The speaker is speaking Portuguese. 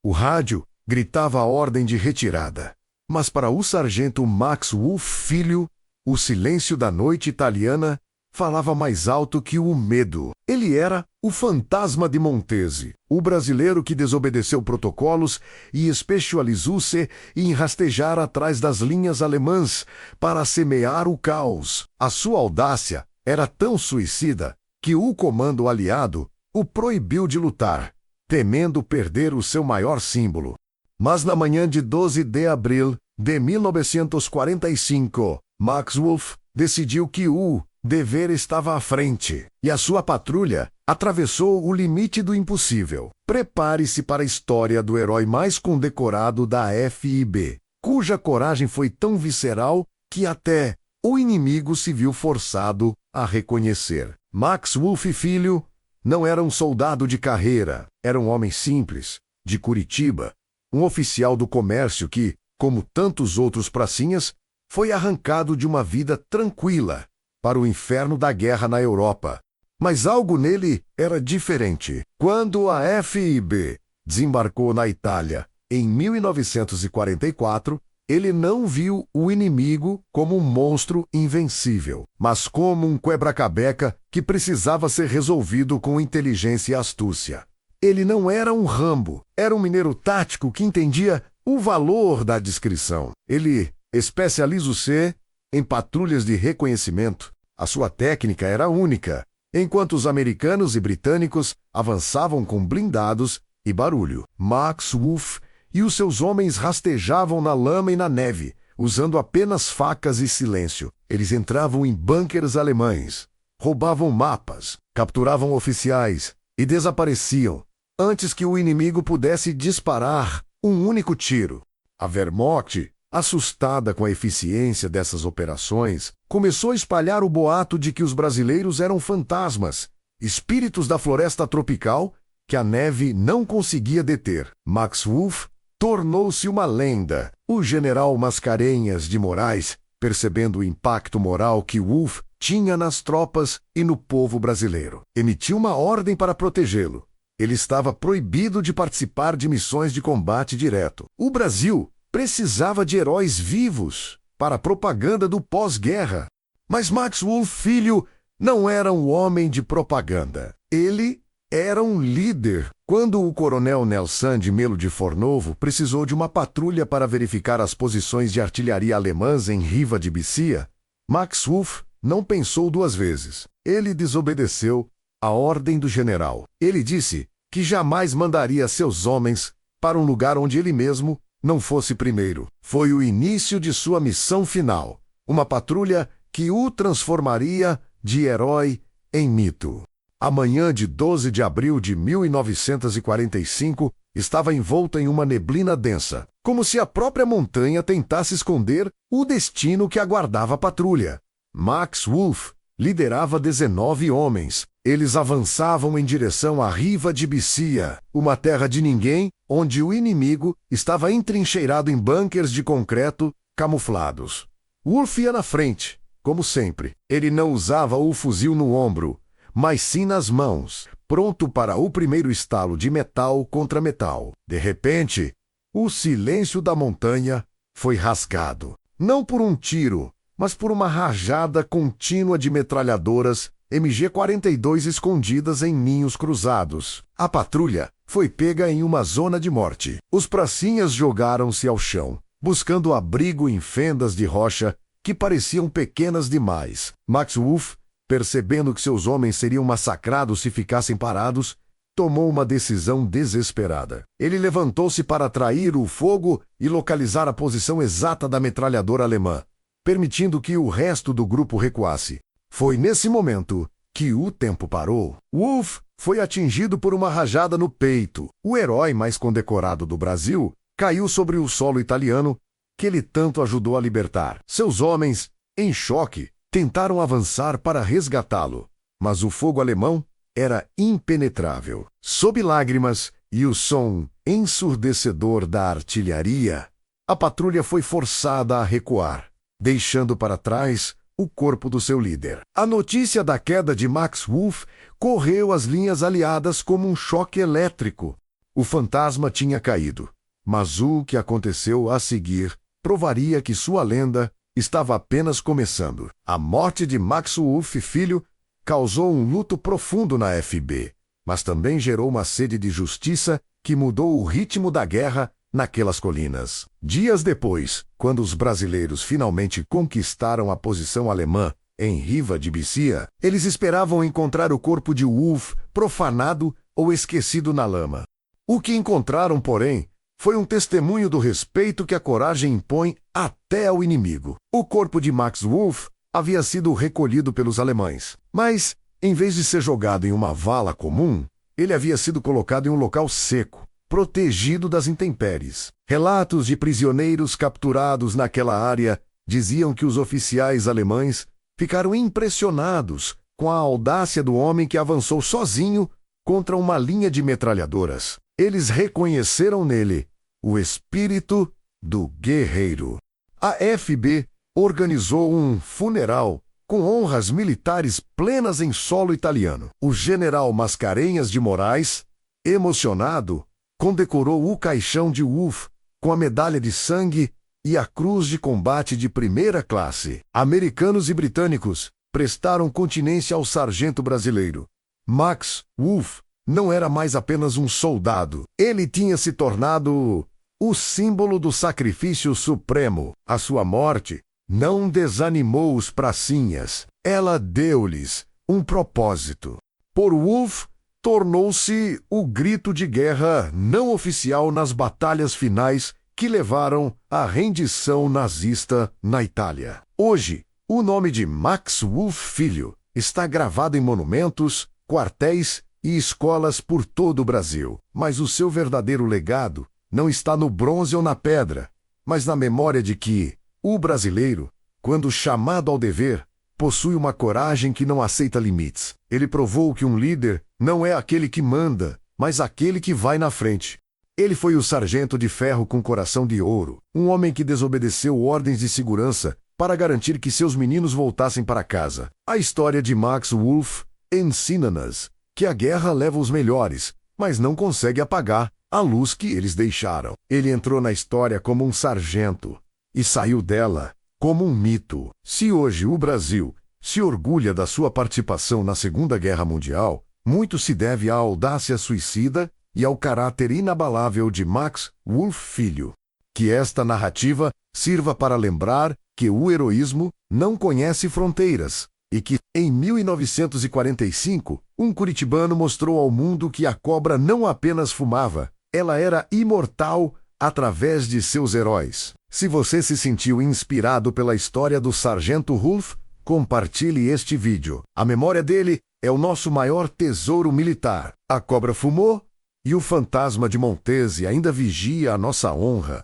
O rádio gritava a ordem de retirada. Mas para o sargento Max Wolff Filho, o silêncio da noite italiana falava mais alto que o medo. Ele era o fantasma de Montese, o brasileiro que desobedeceu protocolos e especializou-se em rastejar atrás das linhas alemãs para semear o caos. A sua audácia era tão suicida que o comando aliado o proibiu de lutar, temendo perder o seu maior símbolo. Mas na manhã de 12 de abril de 1945, Max Wolff decidiu que o dever estava à frente, e a sua patrulha atravessou o limite do impossível. Prepare-se para a história do herói mais condecorado da FIB, cuja coragem foi tão visceral que até o inimigo se viu forçado a reconhecer. Max Wolff Filho não era um soldado de carreira, era um homem simples, de Curitiba, um oficial do comércio que, como tantos outros pracinhas, foi arrancado de uma vida tranquila para o inferno da guerra na Europa. Mas algo nele era diferente. Quando a FIB desembarcou na Itália em 1944, ele não viu o inimigo como um monstro invencível, mas como um quebra-cabeça que precisava ser resolvido com inteligência e astúcia. Ele não era um Rambo, era um mineiro tático que entendia o valor da discrição. Ele especializou-se em patrulhas de reconhecimento. A sua técnica era única, enquanto os americanos e britânicos avançavam com blindados e barulho. Max Wolff e os seus homens rastejavam na lama e na neve, usando apenas facas e silêncio. Eles entravam em bunkers alemães, roubavam mapas, capturavam oficiais e desapareciam antes que o inimigo pudesse disparar um único tiro. A Wehrmacht, assustada com a eficiência dessas operações, começou a espalhar o boato de que os brasileiros eram fantasmas, espíritos da floresta tropical que a neve não conseguia deter. Max Wolff tornou-se uma lenda. O general Mascarenhas de Moraes, percebendo o impacto moral que Wolff tinha nas tropas e no povo brasileiro, emitiu uma ordem para protegê-lo. Ele estava proibido de participar de missões de combate direto. O Brasil precisava de heróis vivos para a propaganda do pós-guerra. Mas Max Wolff Filho não era um homem de propaganda. Ele era um líder. Quando o coronel Nelson de Melo de Fornovo precisou de uma patrulha para verificar as posições de artilharia alemãs em Riva de Bicia, Max Wolff não pensou duas vezes. Ele desobedeceu a ordem do general. Ele disse que jamais mandaria seus homens para um lugar onde ele mesmo não fosse primeiro. Foi o início de sua missão final, uma patrulha que o transformaria de herói em mito. A manhã de 12 de abril de 1945 estava envolta em uma neblina densa, como se a própria montanha tentasse esconder o destino que aguardava a patrulha. Max Wolff liderava 19 homens. Eles avançavam em direção à Riva de Bicia, uma terra de ninguém, onde o inimigo estava entrincheirado em bunkers de concreto camuflados. Wolff ia na frente, como sempre. Ele não usava o fuzil no ombro, mas sim nas mãos, pronto para o primeiro estalo de metal contra metal. De repente, o silêncio da montanha foi rasgado. Não por um tiro, mas por uma rajada contínua de metralhadoras MG-42 escondidas em ninhos cruzados. A patrulha foi pega em uma zona de morte. Os pracinhas jogaram-se ao chão, buscando abrigo em fendas de rocha que pareciam pequenas demais. Max Wolff, percebendo que seus homens seriam massacrados se ficassem parados, tomou uma decisão desesperada. Ele levantou-se para atrair o fogo e localizar a posição exata da metralhadora alemã, permitindo que o resto do grupo recuasse. Foi nesse momento que o tempo parou. Wolff foi atingido por uma rajada no peito. O herói mais condecorado do Brasil caiu sobre o solo italiano que ele tanto ajudou a libertar. Seus homens, em choque, tentaram avançar para resgatá-lo, mas o fogo alemão era impenetrável. Sob lágrimas e o som ensurdecedor da artilharia, a patrulha foi forçada a recuar, deixando para trás o corpo do seu líder. A notícia da queda de Max Wolff correu as linhas aliadas como um choque elétrico. O fantasma tinha caído, mas o que aconteceu a seguir provaria que sua lenda estava apenas começando. A morte de Max Wolff Filho causou um luto profundo na FB, mas também gerou uma sede de justiça que mudou o ritmo da guerra naquelas colinas. Dias depois, quando os brasileiros finalmente conquistaram a posição alemã em Riva de Bicia, eles esperavam encontrar o corpo de Wolff profanado ou esquecido na lama. O que encontraram, porém, foi um testemunho do respeito que a coragem impõe até ao inimigo. O corpo de Max Wolff havia sido recolhido pelos alemães, mas, em vez de ser jogado em uma vala comum, ele havia sido colocado em um local seco, protegido das intempéries. Relatos de prisioneiros capturados naquela área diziam que os oficiais alemães ficaram impressionados com a audácia do homem que avançou sozinho contra uma linha de metralhadoras. Eles reconheceram nele o espírito do guerreiro. A FB organizou um funeral com honras militares plenas em solo italiano. O general Mascarenhas de Moraes, emocionado, condecorou o caixão de Wolff com a medalha de sangue e a cruz de combate de primeira classe. Americanos e britânicos prestaram continência ao sargento brasileiro. Max Wolff não era mais apenas um soldado. Ele tinha se tornado o símbolo do sacrifício supremo. A sua morte não desanimou os pracinhas. Ela deu-lhes um propósito. Por Wolff, tornou-se o grito de guerra não oficial nas batalhas finais que levaram à rendição nazista na Itália. Hoje, o nome de Max Wolff Filho está gravado em monumentos, quartéis e escolas por todo o Brasil. Mas o seu verdadeiro legado não está no bronze ou na pedra, mas na memória de que o brasileiro, quando chamado ao dever, possui uma coragem que não aceita limites. Ele provou que um líder não é aquele que manda, mas aquele que vai na frente. Ele foi o sargento de ferro com coração de ouro, um homem que desobedeceu ordens de segurança para garantir que seus meninos voltassem para casa. A história de Max Wolff ensina-nos que a guerra leva os melhores, mas não consegue apagar a luz que eles deixaram. Ele entrou na história como um sargento e saiu dela como um mito. Se hoje o Brasil se orgulha da sua participação na Segunda Guerra Mundial, muito se deve à audácia suicida e ao caráter inabalável de Max Wolff Filho. Que esta narrativa sirva para lembrar que o heroísmo não conhece fronteiras e que, em 1945, um curitibano mostrou ao mundo que a cobra não apenas fumava, ela era imortal através de seus heróis. Se você se sentiu inspirado pela história do Sargento Wolff, compartilhe este vídeo. A memória dele é o nosso maior tesouro militar. A cobra fumou e o fantasma de Montese ainda vigia a nossa honra.